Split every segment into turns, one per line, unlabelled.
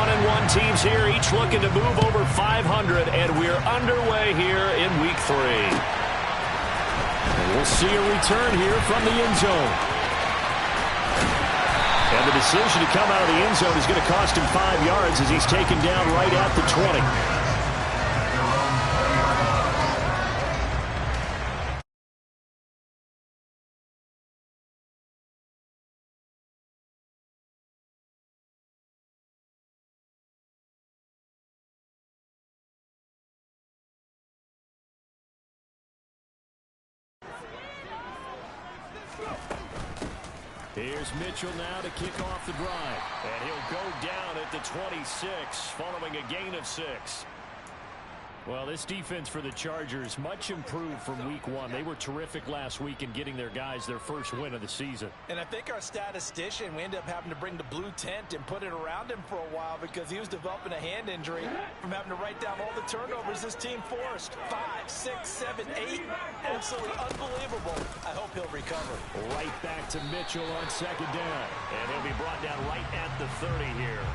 1-1 teams here, each looking to move over 500, and we're underway here in Week 3. And we'll see a return here from the end zone. And the decision to come out of the end zone is going to cost him 5 yards as he's taken down right at the 20. Here's Mitchell now to kick off the drive. And he'll go down at the 26 following a gain of 6. Well, this defense for the Chargers much improved from Week 1. They were terrific last week in getting their guys their first win of the season.
And I think our statistician, we ended up having to bring the blue tent and put it around him for a while because he was developing a hand injury from having to write down all the turnovers this team forced. 5, 6, 7, 8. Absolutely unbelievable. I hope he'll recover.
Right back to Mitchell on second down. And he'll be brought down right at the 30 here.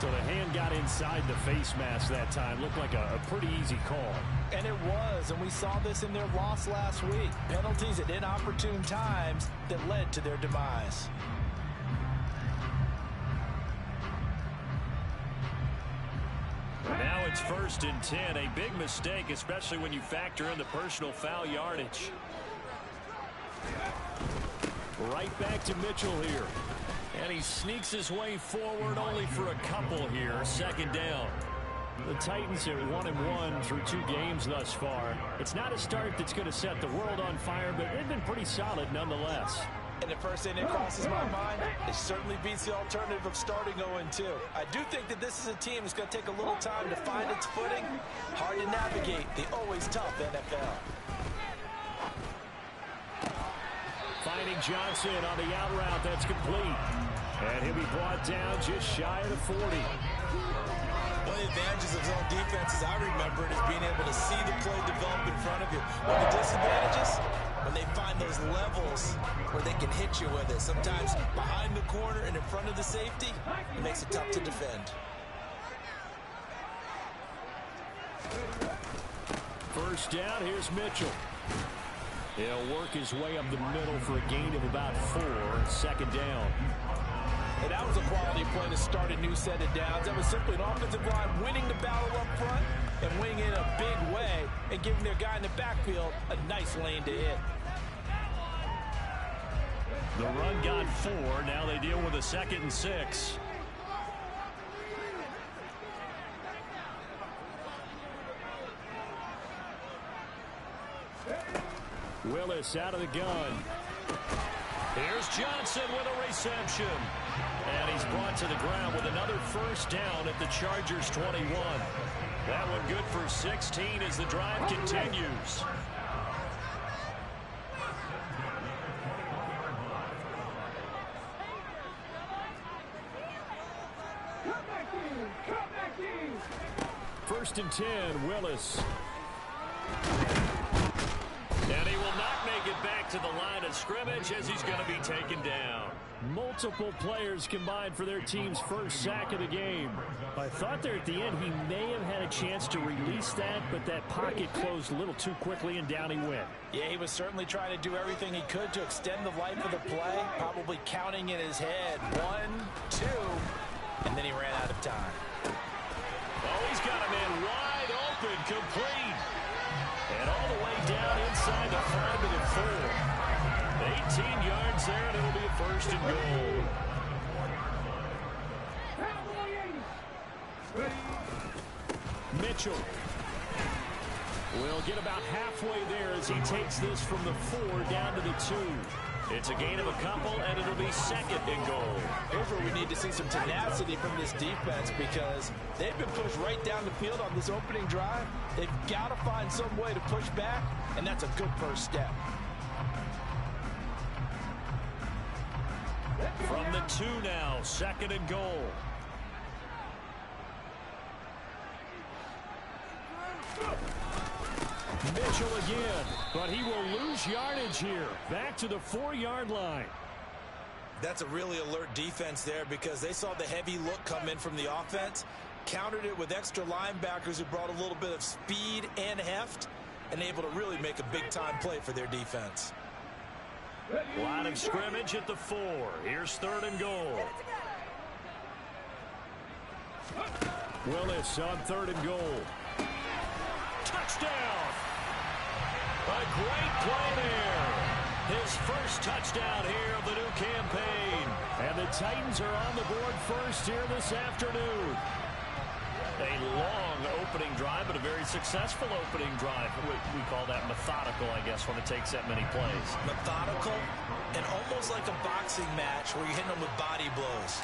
So the hand got inside the face mask that time. Looked like a pretty easy call.
And it was, and we saw this in their loss last week. Penalties at inopportune times that led to their demise.
Now it's 1st and 10. A big mistake, especially when you factor in the personal foul yardage. Right back to Mitchell here. And he sneaks his way forward only for a couple here. 2nd down. The Titans are 1-1 through 2 games thus far. It's not a start that's going to set the world on fire, but they've been pretty solid nonetheless.
And the first thing that crosses my mind, it certainly beats the alternative of starting 0-2. I do think that this is a team that's going to take a little time to find its footing. Hard to navigate the always tough NFL.
Finding Johnson on the out route. That's complete. And he'll be brought down just shy of the 40.
One of the advantages of zone defense, as I remember it, is being able to see the play develop in front of you. One of the disadvantages, when they find those levels where they can hit you with it. Sometimes behind the corner and in front of the safety, it makes it tough to defend.
First down, here's Mitchell. He'll work his way up the middle for a gain of about 4. 2nd down.
And that was a quality play to start a new set of downs. That was simply an offensive line winning the battle up front and winning it in a big way and giving their guy in the backfield a nice lane to hit.
The run got 4. Now they deal with a 2nd and 6. Willis out of the gun. Here's Johnson with a reception. And he's brought to the ground with another first down at the Chargers 21. That one good for 16 as the drive continues. First and 10, Willis. And he will not make it back to the line of scrimmage as he's going to be taken down. Multiple players combined for their team's first sack of the game. I thought there at the end he may have had a chance to release that, but that pocket closed a little too quickly and down he went.
Yeah, he was certainly trying to do everything he could to extend the life of the play, probably counting in his head 1, 2, and then he ran out of time.
Oh, he's got a man wide open, complete. And all the way down inside the 5 to the 4. 18 yards there, and it'll be a 1st and goal. Mitchell will get about halfway there as he takes this from the 4 down to the 2. It's a gain of a couple, and it'll be 2nd and goal.
Here's where we need to see some tenacity from this defense because they've been pushed right down the field on this opening drive. They've got to find some way to push back, and that's a good first step.
From the 2 now, 2nd and goal. Mitchell again, but he will lose yardage here. Back to the 4-yard line.
That's a really alert defense there because they saw the heavy look come in from the offense, countered it with extra linebackers who brought a little bit of speed and heft, and able to really make a big-time play for their defense.
Line of scrimmage at the 4. Here's 3rd and goal. Willis on 3rd and goal. Touchdown! A great play there. His first touchdown here of the new campaign. And the Titans are on the board first here this afternoon. A long opening drive, but a very successful opening drive. We call that methodical, I guess, when it takes that many plays.
Methodical and almost like a boxing match where you're hitting them with body blows.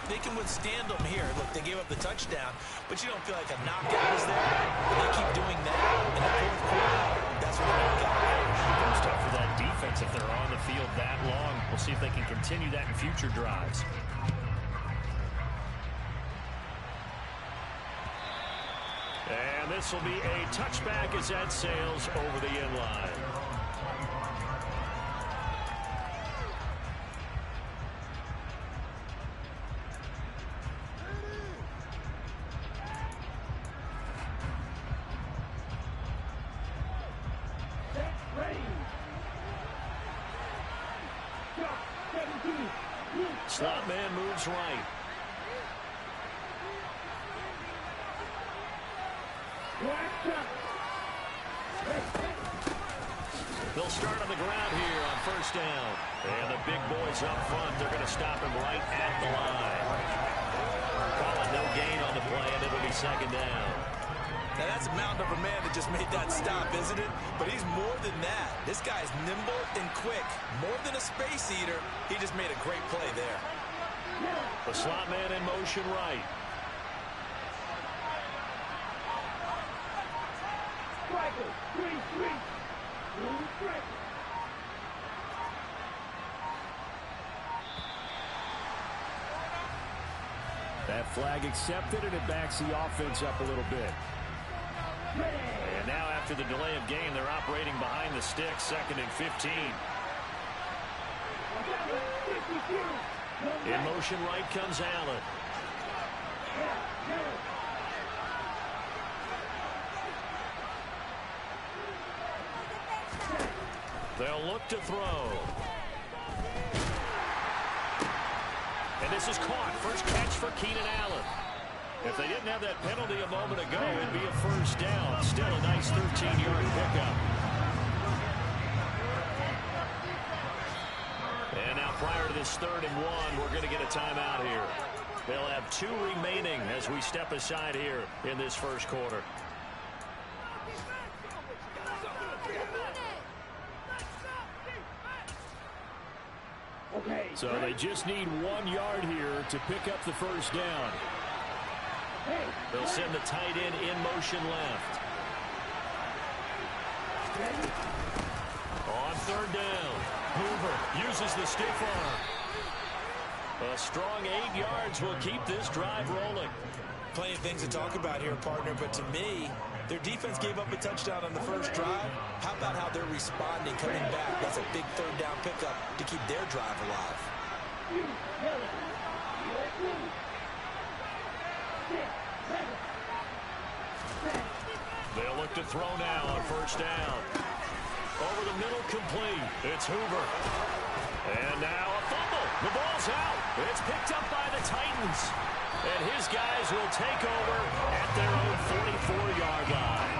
They can withstand them here. Look, they gave up the touchdown, but you don't feel like a knockout is there. But they keep doing that in the 4th quarter. That's what the knockout is.
It's tough for that defense if they're on the field that long. We'll see if they can continue that in future drives. And this will be a touchback as that sails over the end line. Slot man moves right. They'll start on the ground here on 1st down. And the big boys up front, they're going to stop him right at the line. Call it no gain on the play, and it'll be 2nd down.
Now that's a mountain of a man that just made that stop, isn't it? But he's more than that. This guy's nimble and quick. More than a space eater, he just made a great play there.
The slot man in motion right. That flag accepted, and it backs the offense up a little bit. And now after the delay of game, they're operating behind the sticks, 2nd and 15. In motion right comes Allen. They'll look to throw. And this is caught. First catch for Keenan Allen. If they didn't have that penalty a moment ago, it'd be a 1st down. Still a nice 13-yard pickup. And now prior to this 3rd and 1, we're going to get a timeout here. They'll have 2 remaining as we step aside here in this 1st quarter. So they just need 1 yard here to pick up the 1st down. They'll send the tight end in motion left. On 3rd down, Hoover uses the stiff arm. A strong 8 yards will keep this drive rolling.
Plenty of things to talk about here, partner, but to me, their defense gave up a touchdown on the 1st drive. How about how they're responding, coming back? That's a big 3rd down pickup to keep their drive alive.
They'll look to throw now on 1st down. Over the middle, complete. It's Hoover. And now a fumble. The ball's out. It's picked up by the Titans. And his guys will take over at their own 44-yard line.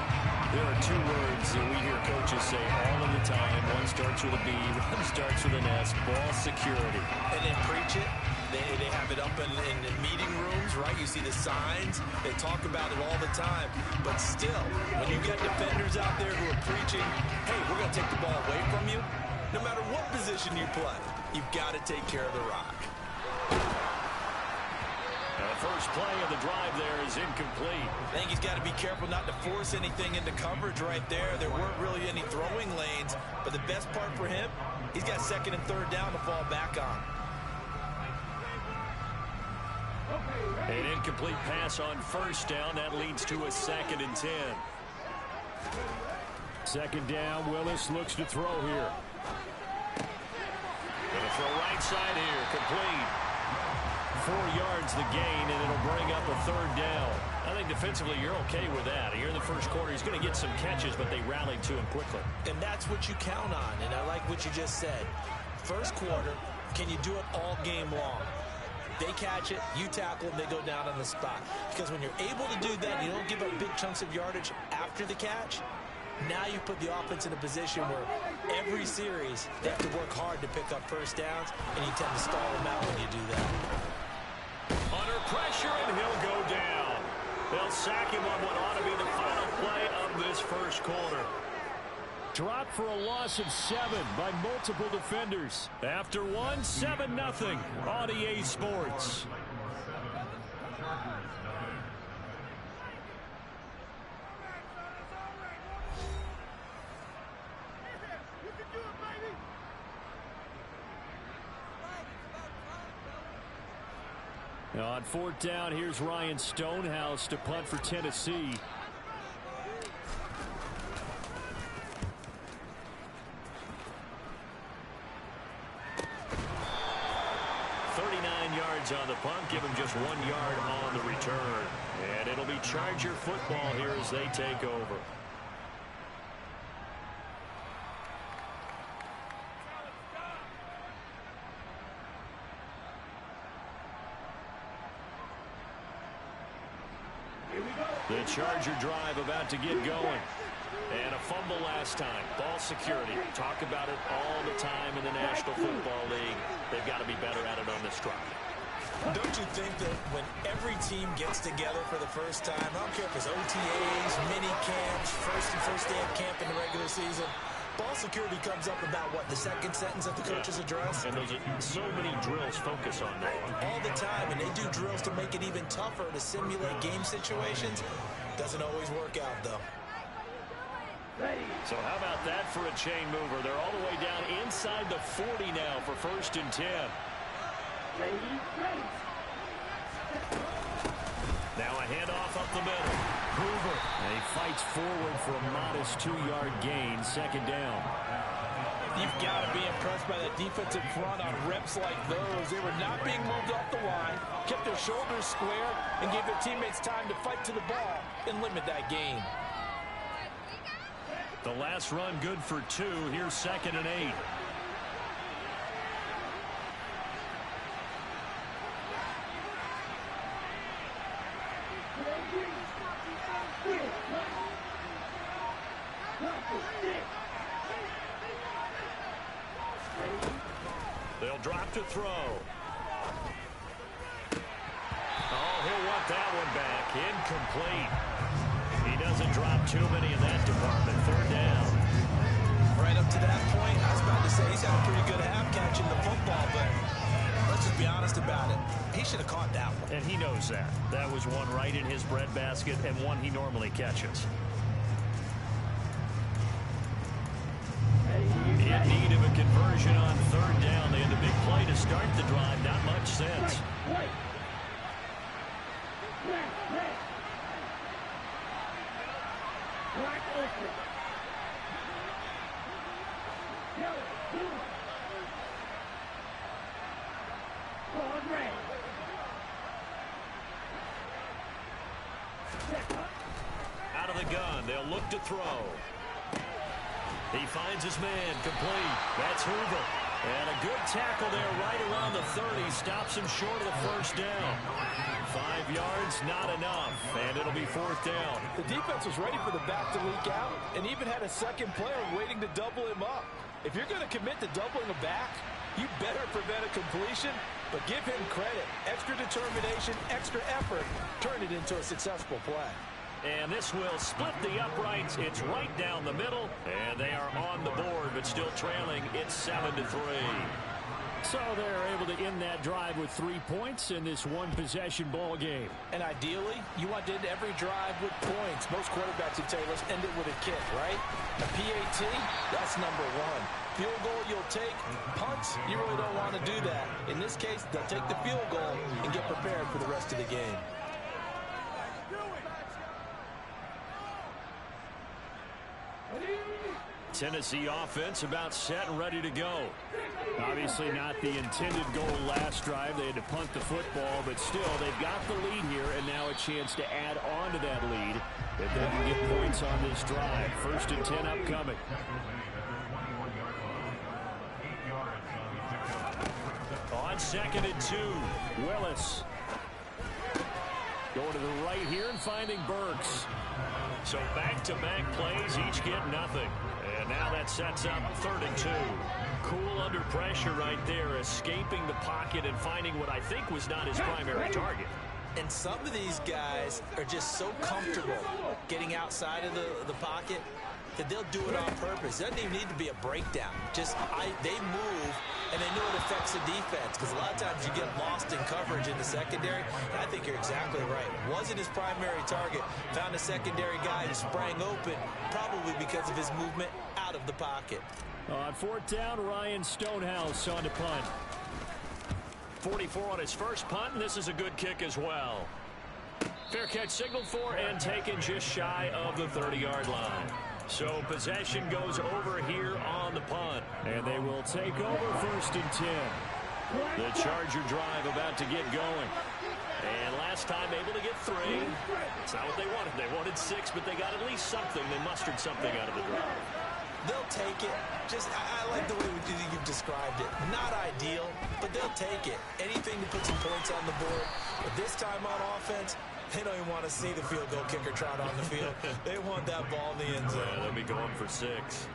There are 2 words that we hear coaches say all of the time. One starts with a B, one starts with an S. Ball security.
And they preach it. They have it up in meeting rooms, right? You see the signs. They talk about it all the time. But still, when you get defenders out there who are preaching, hey, we're going to take the ball away from you, no matter what position you play, you've got to take care of the rock.
The first play of the drive there is incomplete.
I think he's got to be careful not to force anything into coverage right there. There weren't really any throwing lanes, but the best part for him, he's got 2nd and 3rd down to fall back on.
An incomplete pass on 1st down. That leads to a 2nd and 10. 2nd down. Willis looks to throw here. Going to throw right side here, complete. 4 yards the gain, and it'll bring up a third down. I think defensively you're okay with that. Here in the first quarter, he's going to get some catches, but they rallied to him quickly.
And that's what you count on, and I like what you just said. First quarter, can you do it all game long? They catch it, you tackle them, they go down on the spot. Because when you're able to do that, you don't give up big chunks of yardage after the catch. Now you put the offense in a position where every series they have to work hard to pick up first downs, and you tend to stall them out when you do that.
Under pressure, and he'll go down. They'll sack him on what ought to be the final play of this first quarter. Dropped for a loss of 7 by multiple defenders. After one, 7-0 on EA Sports. Now on 4th down, here's Ryan Stonehouse to punt for Tennessee. On the punt, give him just 1 yard on the return. And it'll be Charger football here as they take over. The Charger drive about to get going. And a fumble last time. Ball security. Talk about it all the time in the National Football League. They've got to be better at it on this drive.
Don't you think that when every team gets together for the first time, I don't care if it's OTAs, mini camps, first day of camp in the regular season, ball security comes up about, what, the second sentence of the coach's address?
And those are so many drills focus on that.
All the time, and they do drills to make it even tougher to simulate game situations. Doesn't always work out, though.
So how about that for a chain mover? They're all the way down inside the 40 now for 1st and 10. Now a handoff up the middle. Hoover. And he fights forward for a modest 2-yard gain. 2nd down.
You've got to be impressed by that defensive front on reps like those. They were not being moved off the line, kept their shoulders square, and gave their teammates time to fight to the ball and limit that gain.
The last run good for 2. Here's 2nd and 8. They'll drop to throw. Oh, he'll want that one back. Incomplete. He doesn't drop too many in that department. 3rd down.
Right up to that point, I was about to say he's had a pretty good half catching the football, but let's just be honest about it. He should have caught that one.
And he knows that. That was one right in his breadbasket and one he normally catches. In need of a conversion on 3rd down. They had a big play to start the drive. Not much sense. Out of the gun. They'll look to throw. He finds his man, complete. That's Hoover. And a good tackle there right around the 30. Stops him short of the 1st down. 5 yards, not enough. And it'll be 4th down.
The defense was ready for the back to leak out and even had a second player waiting to double him up. If you're going to commit to doubling a back, you better prevent a completion, but give him credit. Extra determination, extra effort, turn it into a successful play.
And this will split the uprights. It's right down the middle, and they are on the board, but still trailing. It's 7-3. So they're able to end that drive with 3 points in this one-possession ball game.
And ideally, you want to end every drive with points. Most quarterbacks would tell you, let's end it with a kick, right? A PAT, that's number 1. Field goal you'll take. Punts, you really don't want to do that. In this case, they'll take the field goal and get prepared for the rest of the game.
Tennessee offense about set and ready to go. Obviously not the intended goal last drive. They had to punt the football, but still they've got the lead here and now a chance to add on to that lead if they can get points on this drive. 1st and 10 upcoming. On 2nd and 2, Willis. Going to the right here and finding Burks. So back-to-back plays, each get nothing. And now that sets up 3rd and 2. Cool under pressure right there, escaping the pocket and finding what I think was not his primary target.
And some of these guys are just so comfortable getting outside of the pocket that they'll do it on purpose. It doesn't even need to be a breakdown. They move, and they know it affects the defense, because a lot of times you get lost in coverage in the secondary. And I think you're exactly right. Wasn't his primary target. Found a secondary guy who sprang open, probably because of his movement out of the pocket.
On 4th down, Ryan Stonehouse on to punt. 44 on his first punt, and this is a good kick as well. Fair catch signaled for and taken just shy of the 30-yard line. So possession goes over here on the punt. And they will take over 1st and 10. The Charger drive about to get going. And last time able to get 3. It's not what they wanted. They wanted 6, but they got at least something. They mustered something out of the drive.
They'll take it. I like the way you've described it. Not ideal, but they'll take it. Anything to put some points on the board. But this time on offense, they don't even want to see the field goal kicker trot on the field. They want that ball in the end zone.
They'll be going for 6.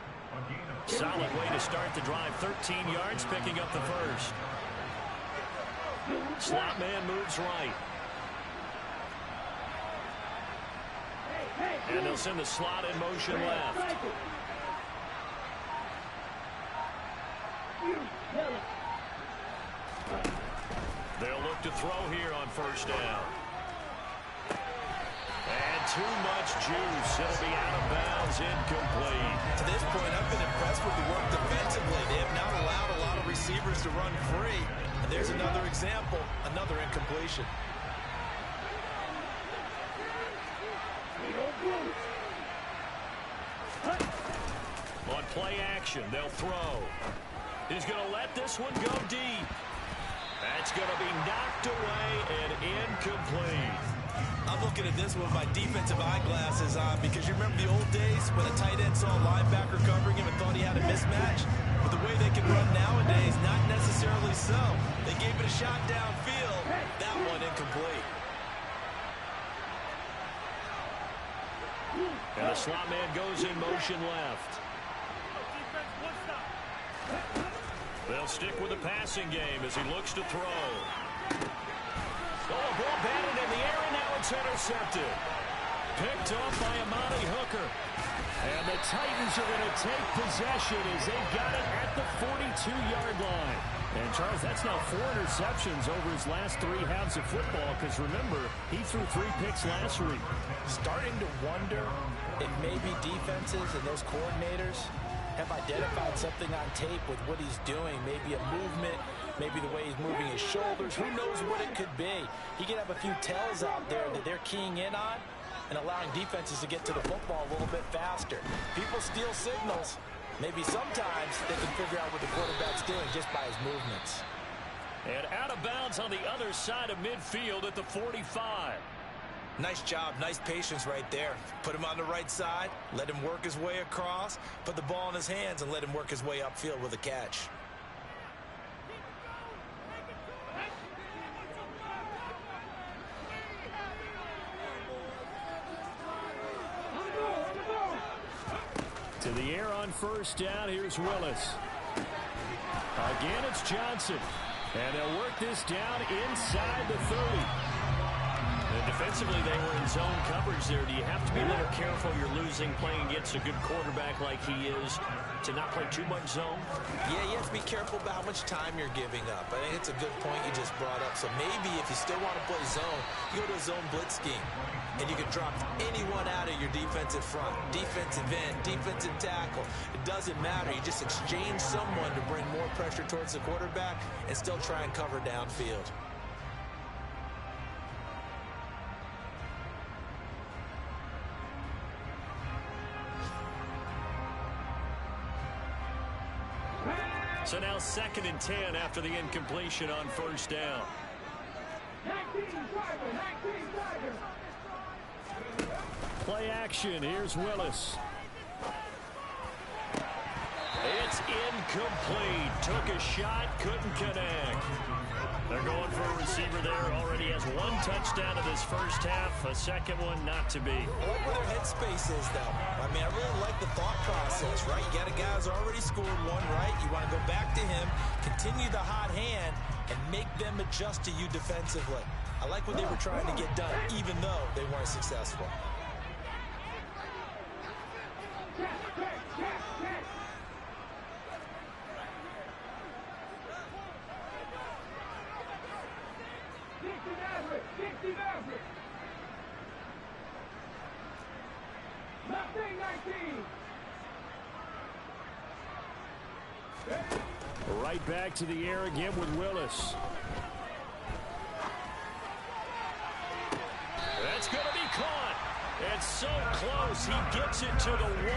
Solid way to start the drive. 13 yards, picking up the first. Slot man moves right. And they'll send the slot in motion left. They'll look to throw here on 1st down. And too much juice. It'll be out of bounds, incomplete.
To this point, I've been impressed with the work defensively. They have not allowed a lot of receivers to run free. And there's another example, another incompletion.
On play action, they'll throw. He's going to let this one go deep. That's going to be knocked away and incomplete.
I'm looking at this with my defensive eyeglasses on, because you remember the old days when a tight end saw a linebacker covering him and thought he had a mismatch? But the way they can run nowadays, not necessarily so. They gave it a shot downfield. That one incomplete.
And the slot man goes in motion left. They'll stick with the passing game as he looks to throw. Oh, ball batted in the air, and now it's intercepted. Picked off by Amani Hooker. And the Titans are going to take possession as they got it at the 42-yard line. And, Charles, that's now 4 interceptions over his last 3 halves of football, because, remember, he threw 3 picks last week.
Starting to wonder if maybe defenses and those coordinators have identified something on tape with what he's doing. Maybe a movement, maybe the way he's moving his shoulders. Who knows what it could be? He could have a few tells out there that they're keying in on and allowing defenses to get to the football a little bit faster. People steal signals. Maybe sometimes they can figure out what the quarterback's doing just by his movements.
And out of bounds on the other side of midfield at the 45.
Nice job, nice patience right there. Put him on the right side, let him work his way across, put the ball in his hands, and let him work his way upfield with a catch.
To the air on 1st down, here's Willis. Again, it's Johnson. And they'll work this down inside the 30. And defensively, they were in zone coverage there. Do you have to be a little careful? You're losing playing against a good quarterback like he is to not play too much zone?
Yeah, you have to be careful about how much time you're giving up. I think it's a good point you just brought up. So maybe if you still want to play zone, you go to a zone blitz scheme. And you can drop anyone out of your defensive front. Defensive end, defensive tackle. It doesn't matter. You just exchange someone to bring more pressure towards the quarterback and still try and cover downfield.
2nd and 10 after the incompletion on first down. Play action. Here's Willis. It's incomplete. Took a shot, couldn't connect. They're going for a receiver there. Already has 1 touchdown in this first half. A second one not to be.
I like where their headspace is, though. I mean, I really like the thought process, right? You got a guy who's already scored 1, right? You want to go back to him, continue the hot hand, and make them adjust to you defensively. I like what they were trying to get done, even though they weren't successful.
Right back to the air again with Willis. That's going to be caught. It's so close. He gets it to the 1.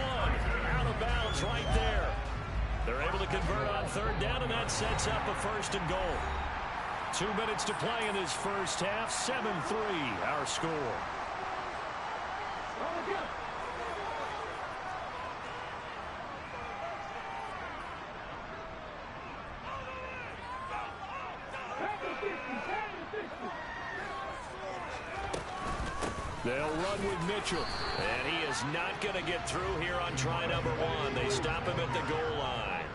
Out of bounds right there. They're able to convert on 3rd down, and that sets up a 1st and goal. 2 minutes to play in this first half. 7-3 our score. They'll run with Mitchell. And he is not going to get through here on try number 1. They stop him at the goal line.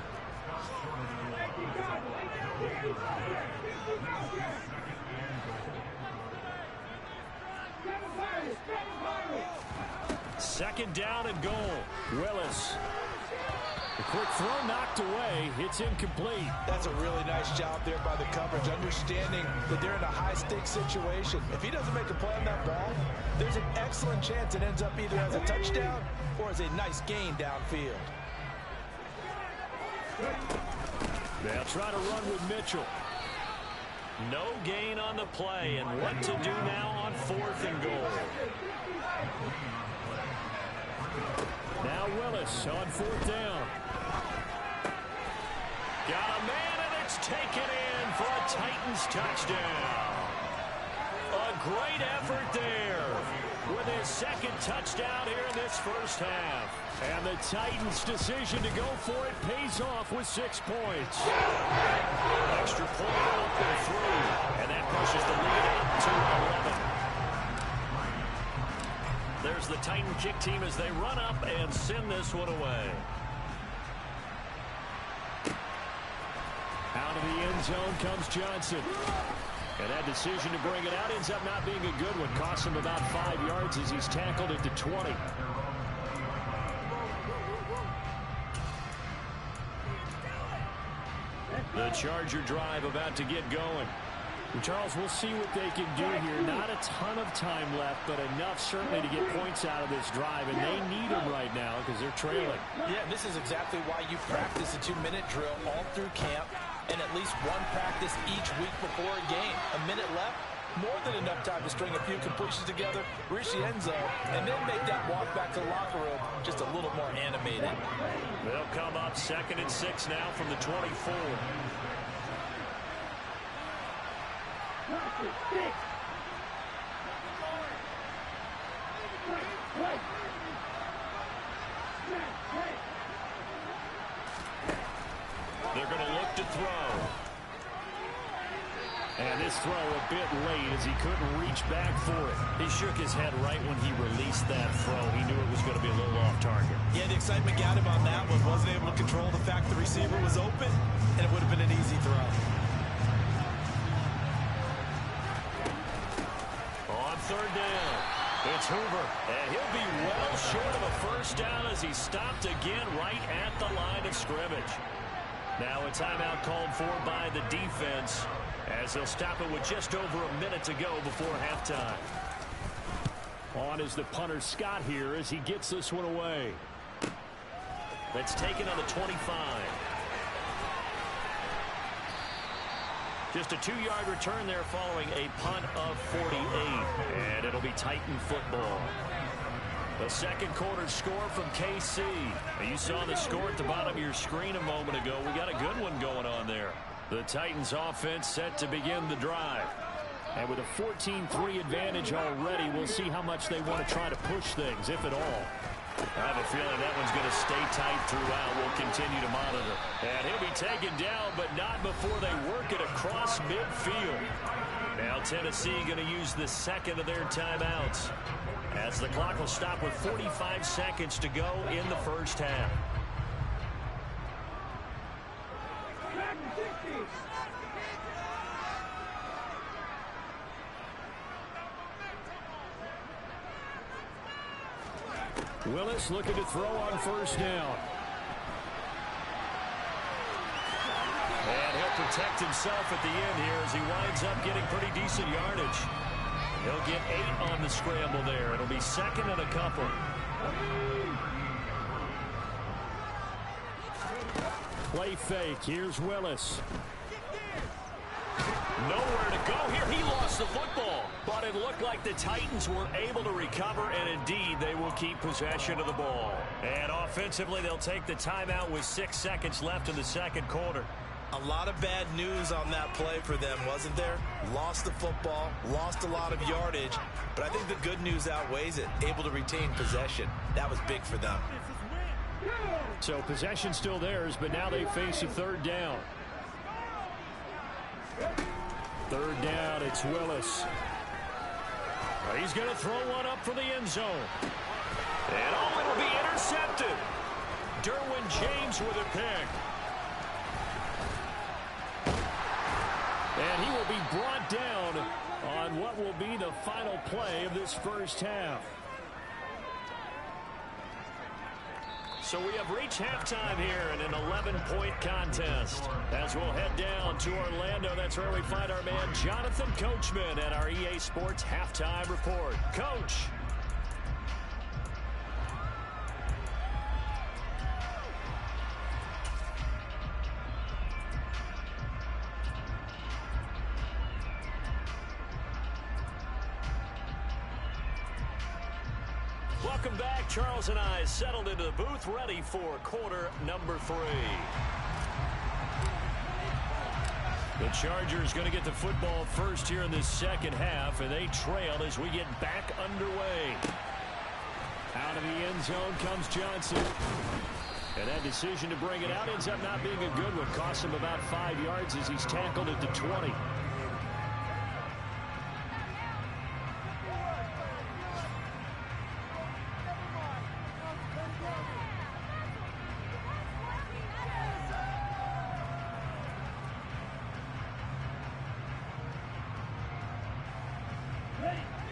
Second down and goal. Willis. The quick throw knocked away. It's incomplete.
That's a really nice job there by the coverage, understanding that they're in a high-stakes situation. If he doesn't make a play on that ball, there's an excellent chance it ends up either as a touchdown or as a nice gain downfield.
They'll try to run with Mitchell. No gain on the play, and what to do now on 4th and goal. Now Willis on 4th down. Got a man, and it's taken in for a Titans touchdown. A great effort there with his 2nd touchdown here in this first half. And the Titans' decision to go for it pays off with 6 points. Extra point up and through, and that pushes the lead up to 11. There's the Titan kick team as they run up and send this one away. Out of the end zone comes Johnson. And that decision to bring it out ends up not being a good one. Costs him about 5 yards as he's tackled at the 20. The Charger drive about to get going. And Charles, we'll see what they can do here. Not a ton of time left, but enough certainly to get points out of this drive. And they need them right now because they're trailing.
Yeah, this is exactly why you practice a 2-minute drill all through camp and at least one practice each week before a game. A minute left, more than enough time to string a few completions together, reach the end zone, and then make that walk back to the locker room just a little more animated.
They'll come up 2nd and 6 now from the 24. They're going to look to throw. And this throw a bit late as he couldn't reach back for it. He shook his head right when he released that throw. He knew it was going to be a little off target.
Yeah, the excitement got him on that one. Wasn't able to control the fact the receiver was open, and it would have been an easy throw.
On 3rd down, it's Hoover. And he'll be well short of a 1st down as he's stopped again right at the line of scrimmage. Now a timeout called for by the defense as they'll stop it with just over a minute to go before halftime. On is the punter Scott here as he gets this one away. That's taken on the 25. Just a 2-yard return there following a punt of 48. And it'll be Titan football. The second quarter score from KC. You saw the score at the bottom of your screen a moment ago. We got a good one going on there. The Titans offense set to begin the drive. And with a 14-3 advantage already, we'll see how much they want to try to push things, if at all. I have a feeling that one's going to stay tight throughout. We'll continue to monitor. And he'll be taken down, but not before they work it across midfield. Now Tennessee going to use the second of their timeouts, as the clock will stop with 45 seconds to go in the first half. Willis looking to throw on first down. And he'll protect himself at the end here as he winds up getting pretty decent yardage. He'll get 8 on the scramble there. It'll be second and a couple. Play fake. Here's Willis. Nowhere to go here. He lost the football. But it looked like the Titans were able to recover, and indeed they will keep possession of the ball. And offensively, they'll take the timeout with 6 seconds left in the second quarter.
A lot of bad news on that play for them, wasn't there? Lost the football, lost a lot of yardage, but I think the good news outweighs it. Able to retain possession. That was big for them.
So possession still theirs, but now they face a third down. Third down, it's Willis. He's going to throw one up for the end zone. And it'll be intercepted. Derwin James with a pick. And he will be brought down on what will be the final play of this first half. So we have reached halftime here in an 11-point contest. As we'll head down to Orlando, that's where we find our man Jonathan Coachman at our EA Sports Halftime Report. Coach. Welcome back. Charles and I settled into the booth, ready for quarter number 3. The Chargers going to get the football first here in this second half, and they trail as we get back underway. Out of the end zone comes Johnson. And that decision to bring it out ends up not being a good one. Costs him about 5 yards as he's tackled at the 20.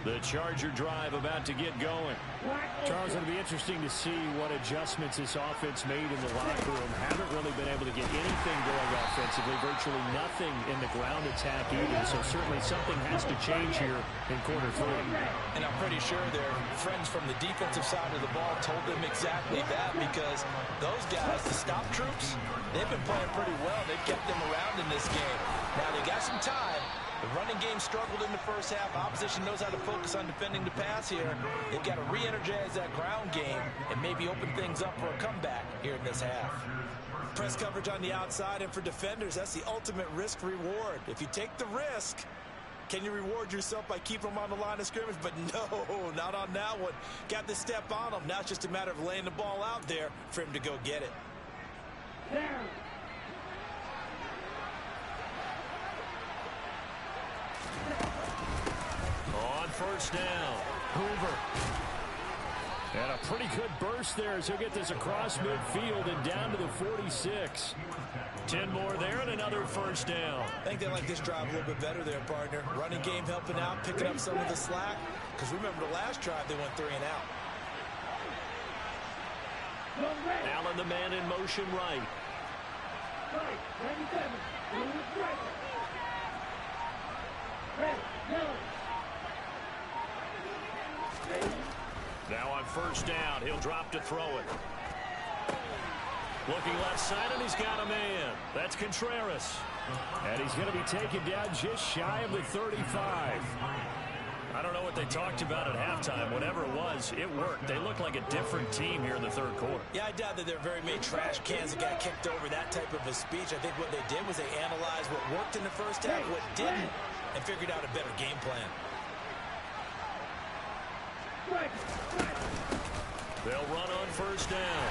The Charger drive about to get going. Charles, it'll be interesting to see what adjustments this offense made in the locker room. Haven't really been able to get anything going offensively. Virtually nothing in the ground attack either. So certainly something has to change here in quarter 3.
And I'm pretty sure their friends from the defensive side of the ball told them exactly that, because those guys, the stop troops, they've been playing pretty well. They've kept them around in this game. Now they got some time. The running game struggled in the first half. Opposition knows how to focus on defending the pass here. They've got to re-energize that ground game and maybe open things up for a comeback here in this half.
Press coverage on the outside, and for defenders, that's the ultimate risk-reward. If you take the risk, can you reward yourself by keeping them on the line of scrimmage? But no, not on that one. Got the step on them. Now it's just a matter of laying the ball out there for him to go get it.
On first down, Hoover. And a pretty good burst there as he'll get this across midfield and down to the 46. 10 more there and another first down.
I think they like this drive a little bit better there, partner. Running game helping out, picking up some of the slack. Because remember the last drive, they went 3 and out.
Allen, the man in motion right. Now on first down, he'll drop to throw it. Looking left side, and he's got a man. That's Contreras. And he's going to be taken down just shy of the 35. I don't know what they talked about at halftime. Whatever it was, it worked. They looked like a different team here in the third quarter.
Yeah, I doubt that there are very many trash cans that got kicked over that type of a speech. I think what they did was they analyzed what worked in the first half, what didn't, and figured out a better game plan.
They'll run on first down.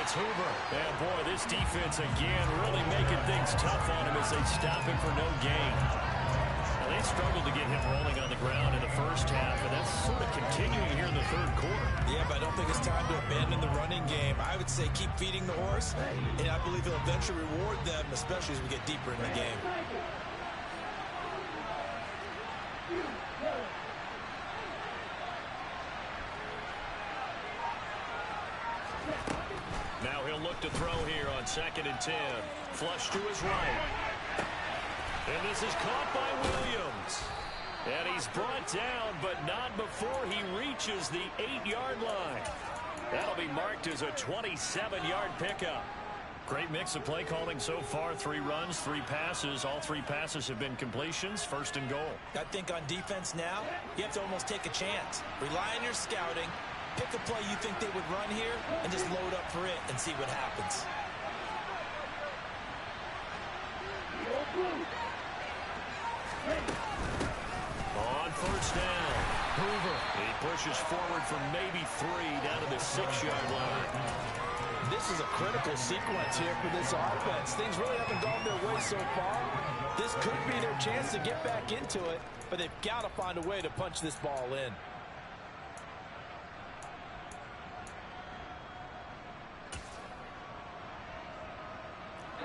It's Hoover. And, boy, this defense again really making things tough on him as they stop him for no gain. Well, they struggled to get him rolling on the ground in the first half, and that's sort of continuing here in the third quarter.
Yeah, but I don't think it's time to abandon the running game. I would say keep feeding the horse, and I believe he'll eventually reward them, especially as we get deeper in the game.
Now he'll look to throw here on 2nd and 10. Flush to his right. And this is caught by Williams. And he's brought down, but not before he reaches the 8-yard line. That'll be marked as a 27-yard pickup. Great mix of play calling so far. 3 runs, 3 passes. All 3 passes have been completions. 1st and goal.
I think on defense now, you have to almost take a chance. Rely on your scouting. Pick a play you think they would run here and just load up for it and see what happens.
On first down, Hoover. He pushes forward for maybe 3 down to the 6-yard line.
This is a critical sequence here for this offense. Things really haven't gone their way so far. This could be their chance to get back into it, but they've got to find a way to punch this ball in.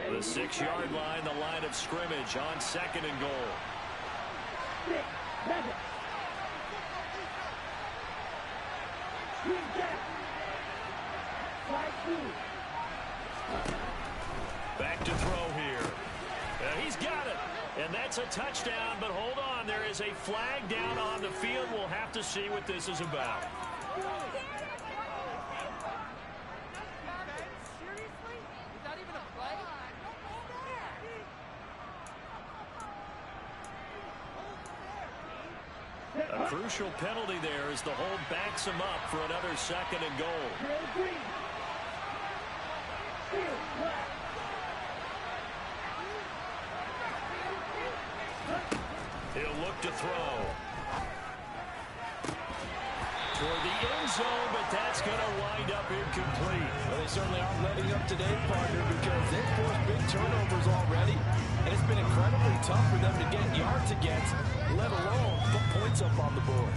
The 6-yard line, the line of scrimmage on 2nd and goal. Back to throw here. He's got it. And that's a touchdown, but hold on. There is a flag down on the field. We'll have to see what this is about. A crucial penalty there as the hold backs him up for another 2nd and goal. He'll look to throw. Toward the end zone, but that's going to wind up incomplete.
Well, they certainly aren't letting up today, partner, because they've forced big turnovers already, and it's been incredibly tough for them to get yards against, let alone put points up on the board.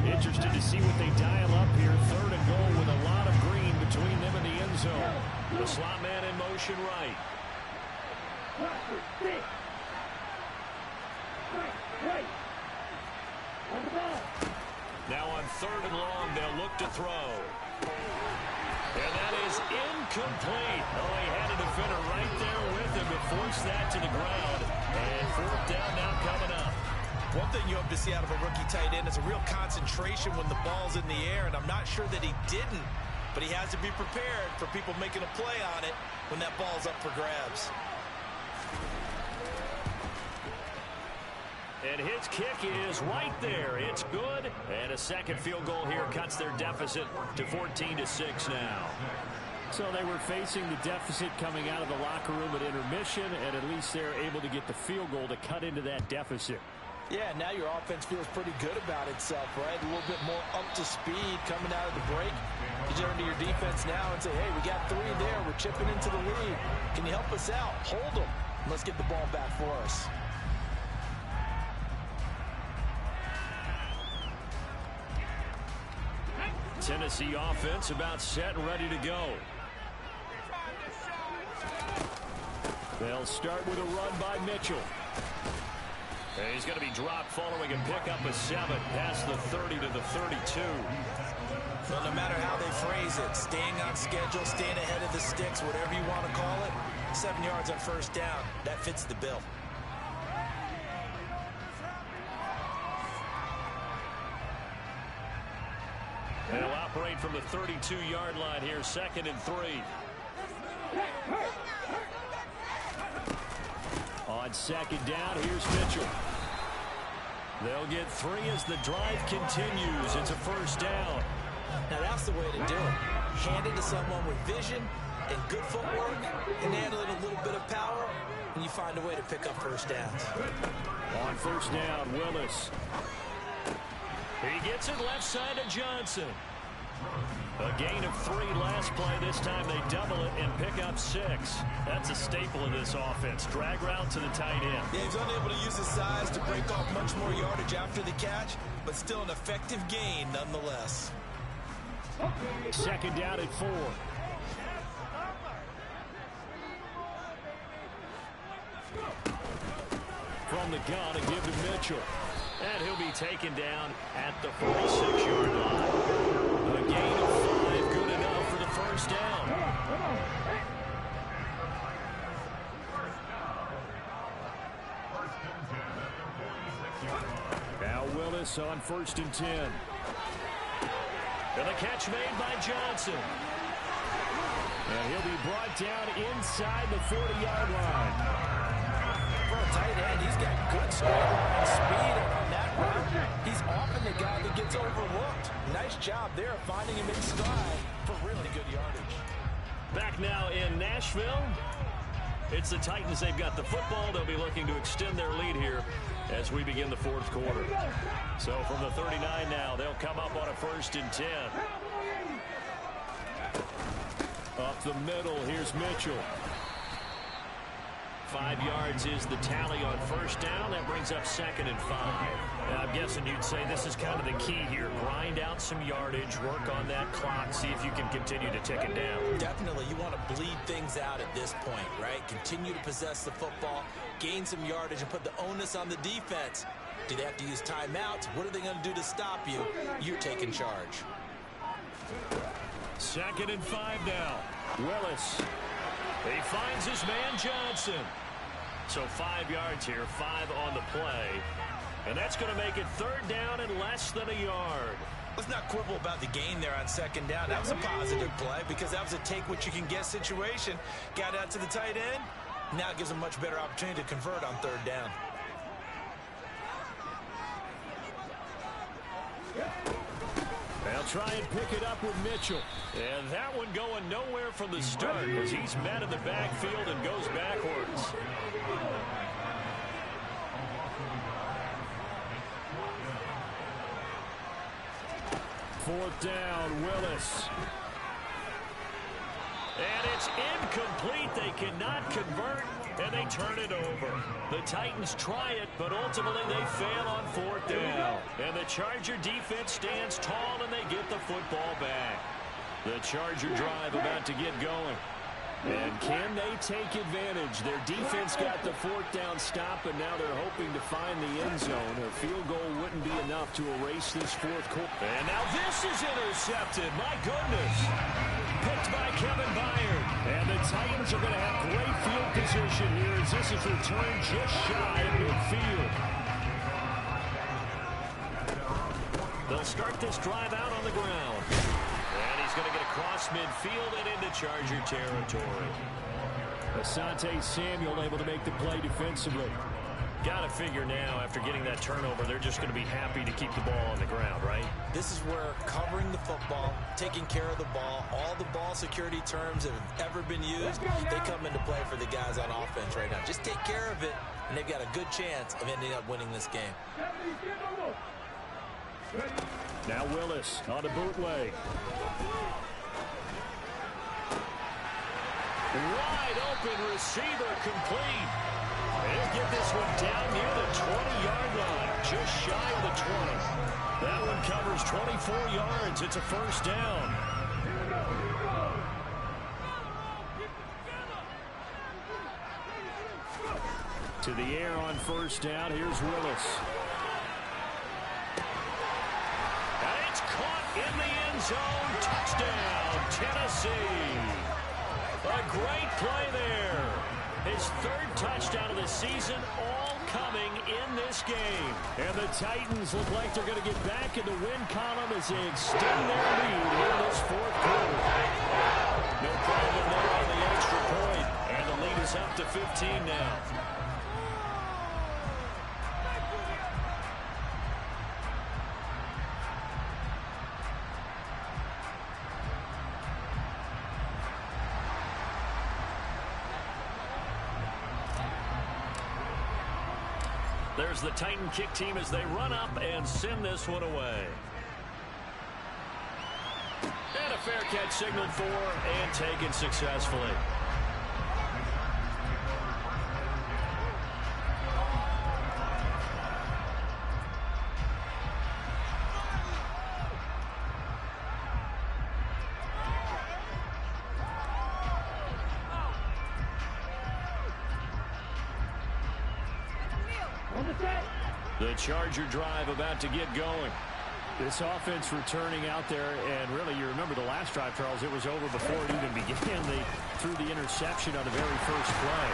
Interested to see what they dial up here. 3rd and goal with a lot of green between them and the end zone. The slot man in motion right. Now on 3rd and long, they'll look to throw. And that is incomplete. Oh, he had a defender right there with him to force that to the ground. And 4th down now coming up.
One thing you hope to see out of a rookie tight end is a real concentration when the ball's in the air, and I'm not sure that he didn't, but he has to be prepared for people making a play on it when that ball's up for grabs.
And his kick is right there. It's good. And a 2nd field goal here cuts their deficit to 14-6 now. So they were facing the deficit coming out of the locker room at intermission, and at least they're able to get the field goal to cut into that deficit.
Yeah, now your offense feels pretty good about itself, right? A little bit more up to speed coming out of the break. You turn to your defense now and say, hey, we got 3 there. We're chipping into the lead. Can you help us out? Hold them. Let's get the ball back for us.
Tennessee offense about set and ready to go. They'll start with a run by Mitchell. And he's going to be dropped following a pickup of 7 past the 30 to the 32.
Well, no matter how they phrase it, staying on schedule, staying ahead of the sticks, whatever you want to call it, 7 yards on first down, that fits the bill.
They'll operate from the 32-yard line here, 2nd and 3. On second down. Here's Mitchell. They'll get 3 as the drive continues. It's a first down.
Now that's the way to do it. Hand it to someone with vision and good footwork, and handle it a little bit of power, and you find a way to pick up first downs.
On first down, Willis. He gets it left side to Johnson. A gain of 3 last play. This time they double it and pick up 6. That's a staple of this offense. Drag route to the tight end.
Yeah, he's unable to use his size to break off much more yardage after the catch, but still an effective gain nonetheless.
Second down at 4. From the gun, a give to Mitchell. And he'll be taken down at the 46-yard line. A gain of 5, good enough for the first down. Now Willis on 1st and 10. And the catch made by Johnson. And he'll be brought down inside the 40-yard line.
For a tight end, he's got good strength and speed on that route. He's often the guy that gets overlooked. Nice job there finding him in stride for really good yardage.
Back now in Nashville. It's the Titans. They've got the football. They'll be looking to extend their lead here as we begin the 4th quarter. So from the 39 now, they'll come up on a 1st and 10. Up the middle, here's Mitchell. 5 yards is the tally on first down. That brings up 2nd and 5. And I'm guessing you'd say this is kind of the key here. Grind out some yardage, work on that clock, see if you can continue to tick it down.
Definitely, you want to bleed things out at this point, right? Continue to possess the football, gain some yardage, and put the onus on the defense. Do they have to use timeouts? What are they going to do to stop you? You're taking charge.
2nd and 5 now. Willis. He finds his man Johnson. So 5 yards here, 5 on the play. And that's going to make it 3rd down and less than a yard.
Let's not quibble about the gain there on 2nd down. That was a positive play because that was a take-what-you-can-get situation. Got out to the tight end. Now it gives them much better opportunity to convert on 3rd down.
They'll try and pick it up with Mitchell. And that one going nowhere from the start as he's met in the backfield and goes backwards. Fourth down, Willis. And it's incomplete. They cannot convert, and they turn it over. The Titans try it, but ultimately they fail on 4th down. And the Charger defense stands tall, and they get the football back. The Charger drive about to get going. And can they take advantage? Their defense got the 4th down stop, and now they're hoping to find the end zone. A field goal wouldn't be enough to erase this 4th quarter. And now this is intercepted. My goodness. Picked by Kevin Byard. And the Titans are going to have great field position here as this is returned just shy of midfield. They'll start this drive out on the ground. And he's going to get across midfield and into Charger territory. Asante Samuel able to make the play defensively. Got to figure now, after getting that turnover, they're just going to be happy to keep the ball on the ground, right?
This is where covering the football, taking care of the ball, all the ball security terms that have ever been used, they come into play for the guys on offense right now. Just take care of it, and they've got a good chance of ending up winning this game.
Now Willis on a bootleg. Wide open receiver complete. He'll get this one down near the 20-yard line, just shy of the 20. That one covers 24 yards. It's a first down. To the air on first down. Here's Willis. And it's caught in the end zone. Touchdown, Tennessee. A great play there. His 3rd touchdown of the season, all coming in this game. And the Titans look like they're going to get back in the win column as they extend their lead in this 4th quarter. No problem there on the extra point. And the lead is up to 15 now. There's the Titan kick team as they run up and send this one away. And a fair catch signaled for and taken successfully. The Charger drive about to get going. This offense returning out there, and really, you remember the last drive, Charles, it was over before it even began. They threw the interception on the very first play.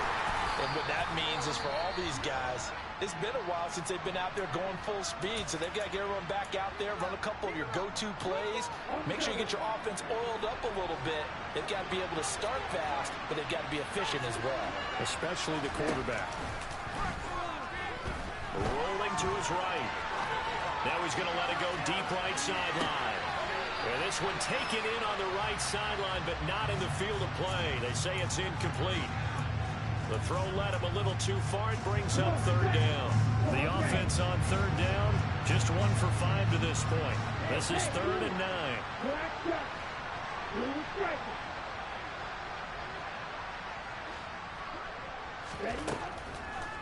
And what that means is for all these guys, it's been a while since they've been out there going full speed, so they've got to get everyone back out there, run a couple of your go-to plays, make sure you get your offense oiled up a little bit. They've got to be able to start fast, but they've got to be efficient as well.
Especially the quarterback. Rolling to his right. Now he's going to let it go deep right sideline. And this one taken in on the right sideline, but not in the field of play. They say it's incomplete. The throw led him a little too far. It brings up third down. The offense on third down, just 1 for 5 to this point. This is 3rd and 9.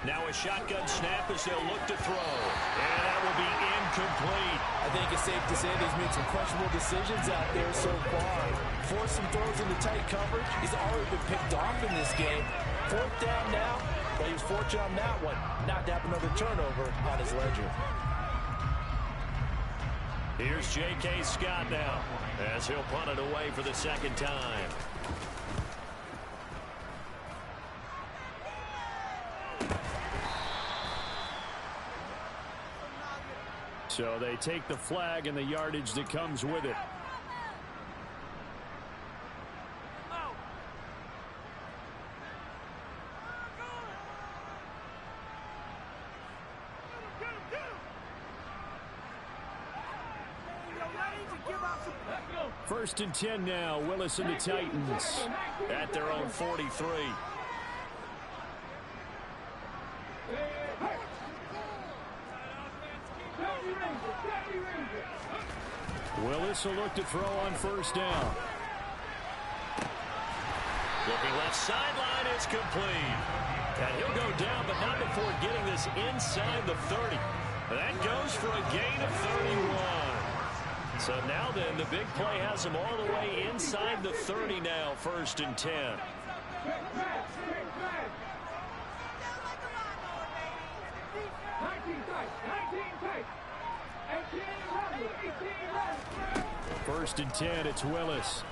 Now a shotgun snap as they'll look to throw. And that will be incomplete.
I think it's safe to say he's made some questionable decisions out there so far. Forced some throws into tight coverage. He's already been picked off in this game. 4th down now, but he was fortunate on that one not to have another turnover on his ledger.
Here's J.K. Scott now as he'll punt it away for the 2nd time. So they take the flag and the yardage that comes with it. First and 10 now. Willis and the Titans at their own 43. Willis will look to throw on 1st down. Looking left sideline, it's complete. And he'll go down, but not before getting this inside the 30. That goes for a gain of 31. So now then, the big play has him all the way inside the 30 now, 1st and 10. First and 10, it's Willis.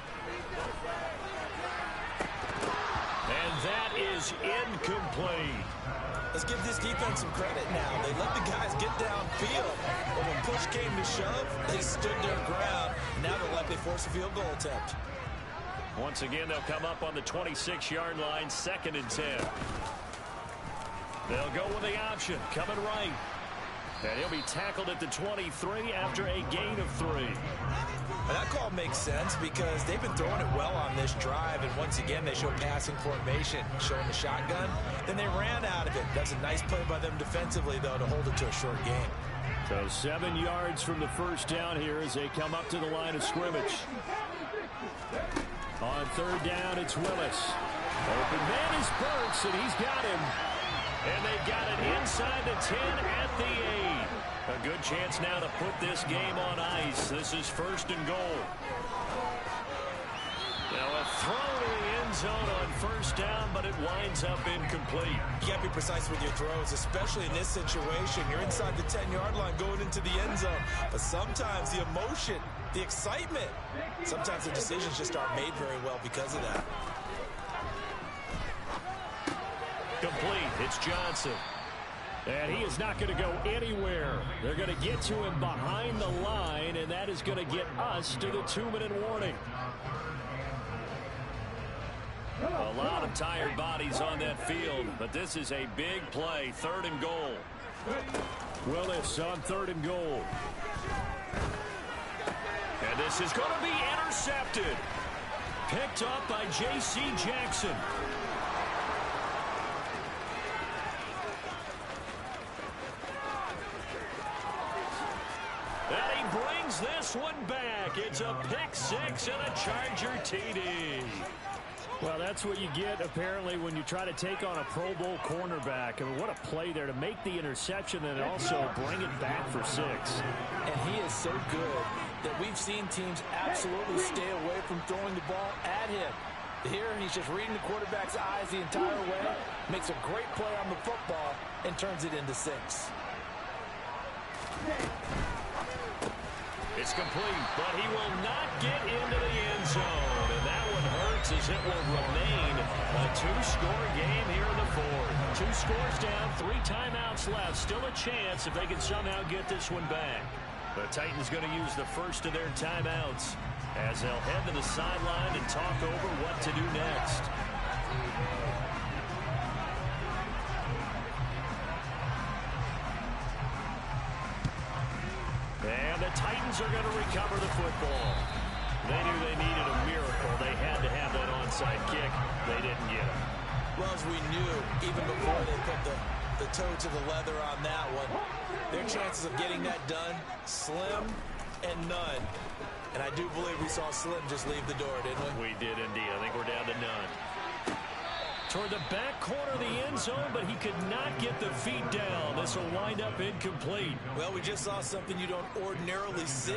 And that is incomplete.
Let's give this defense some credit now. They let the guys get downfield, but when push came to shove, they stood their ground. Now they'll likely force a field goal attempt.
Once again, they'll come up on the 26-yard line, 2nd and 10. They'll go with the option, coming right. And he'll be tackled at the 23 after a gain of 3.
And that call makes sense because they've been throwing it well on this drive, and once again they show passing formation, showing the shotgun. Then they ran out of it. That's a nice play by them defensively, though, to hold it to a short game.
So 7 yards from the 1st down here as they come up to the line of scrimmage. On 3rd down, it's Willis. Open man is Burks, and he's got him. And they've got it inside the 10 at the 8. A good chance now to put this game on ice. This is 1st and goal. Now a throw to the end zone on 1st down, but it winds up incomplete.
You got to be precise with your throws, especially in this situation. You're inside the 10-yard line going into the end zone. But sometimes the emotion, the excitement, sometimes the decisions just aren't made very well because of that.
Complete. It's Johnson. And he is not going to go anywhere. They're going to get to him behind the line, and that is going to get us to the 2-minute warning. A lot of tired bodies on that field, but this is a big play. 3rd and goal. Willis on 3rd and goal. And this is going to be intercepted. Picked up by J.C. Jackson. brings this one back. It's a pick six and a Charger TD. Well, that's what you get, apparently, when you try to take on a Pro Bowl cornerback. I mean, what a play there to make the interception and also bring it back for 6.
And he is so good that we've seen teams absolutely stay away from throwing the ball at him. Here, he's just reading the quarterback's eyes the entire way, makes a great play on the football, and turns it into 6.
It's complete, but he will not get into the end zone. And that one hurts as it will remain a 2-score game here in the 4th. 2 scores down, 3 timeouts left. Still a chance if they can somehow get this one back. The Titans going to use the first of their timeouts as they'll head to the sideline and talk over what to do next. And the Titans are going to recover the football. They knew they needed a miracle. They had to have that onside kick. They didn't get it.
Well, as we knew, even before they put the toe to the leather on that one, their chances of getting that done, slim and none. And I do believe we saw Slim just leave the door, didn't we?
We did indeed. I think we're down to none. Toward the back corner of the end zone, but he could not get the feet down. This will wind up incomplete.
Well, we just saw something you don't ordinarily see,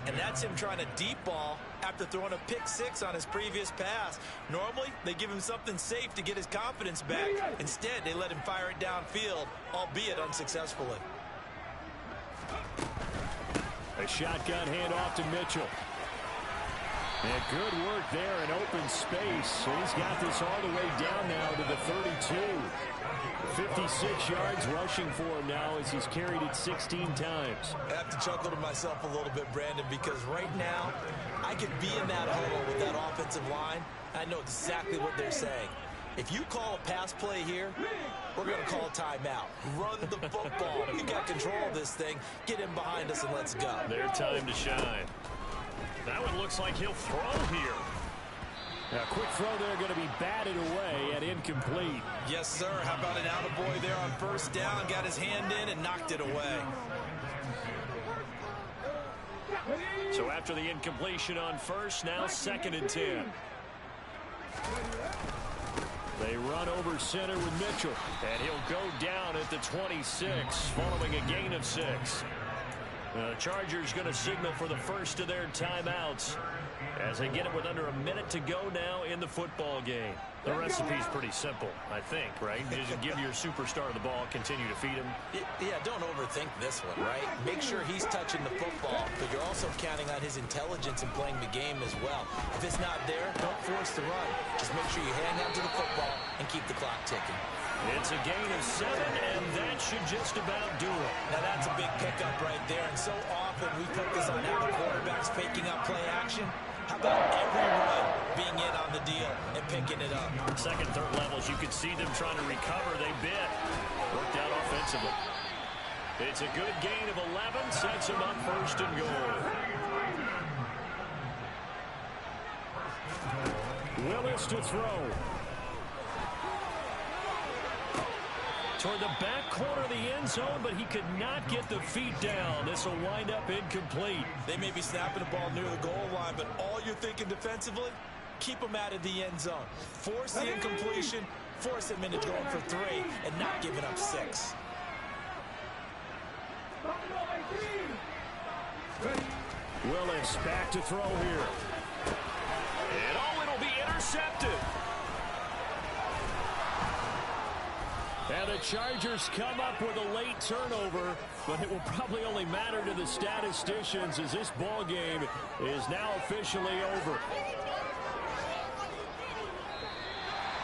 and that's him trying to deep ball after throwing a pick 6 on his previous pass. Normally, they give him something safe to get his confidence back. Instead, they let him fire it downfield, albeit unsuccessfully.
A shotgun handoff to Mitchell. And good work there in open space. And he's got this all the way down now to the 32. 56 yards rushing for him now as he's carried it 16 times.
I have to chuckle to myself a little bit, Brandon, because right now I could be in that huddle with that offensive line. I know exactly what they're saying. If you call a pass play here, we're going to call a timeout. Run the football. We got control of this thing. Get him behind us and let's go.
Their time to shine. That one looks like he'll throw here. Now, quick throw there going to be batted away and incomplete.
Yes, sir. How about an attaboy there on first down? Got his hand in and knocked it away.
So after the incompletion on first, now 2nd and 10. They run over center with Mitchell. And he'll go down at the 26 following a gain of 6. The Chargers going to signal for the first of their timeouts as they get it with under a minute to go now in the football game. The recipe's pretty simple, I think, right? You just give your superstar the ball, continue to feed him.
Yeah, don't overthink this one, right? Make sure he's touching the football, but you're also counting on his intelligence in playing the game as well. If it's not there, don't force the run. Just make sure you hang on to the football and keep the clock ticking.
It's a gain of 7, and that should just about do it.
Now, that's a big pickup right there, and so often we focus on how the quarterback's faking up play action. How about every run being in on the deal and picking it up?
Second, third levels, you could see them trying to recover. They bit. Worked out offensively. It's a good gain of 11. Sets him up 1st and goal. Willis to throw. Toward the back corner of the end zone, but he could not get the feet down. This will wind up incomplete.
They may be snapping the ball near the goal line, but all you're thinking defensively, keep them out of the end zone. Force the incompletion, force them into going for 3, and not giving up 6.
Willis back to throw here. And it'll be intercepted. And the Chargers come up with a late turnover, but it will probably only matter to the statisticians as this ball game is now officially over.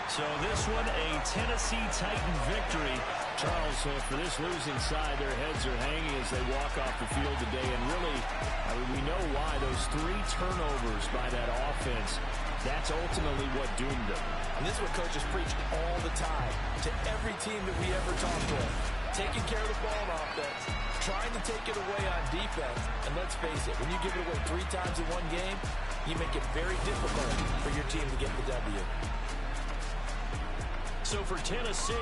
So this one, a Tennessee Titan victory. Charles, for this losing side, their heads are hanging as they walk off the field today. And really, I mean, we know why. Those 3 turnovers by that offense, that's ultimately what doomed them.
And this is what coaches preach all the time to every team that we ever talk to. Taking care of the ball on offense, trying to take it away on defense. And let's face it, when you give it away 3 times in one game, you make it very difficult for your team to get the W.
So for Tennessee,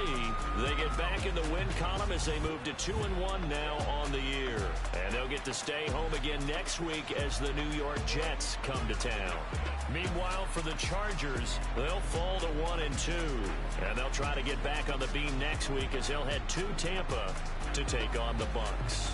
they get back in the win column as they move to 2-1 now on the year. And they'll get to stay home again next week as the New York Jets come to town. Meanwhile, for the Chargers, they'll fall to 1-2. And they'll try to get back on the beam next week as they'll head to Tampa to take on the Bucs.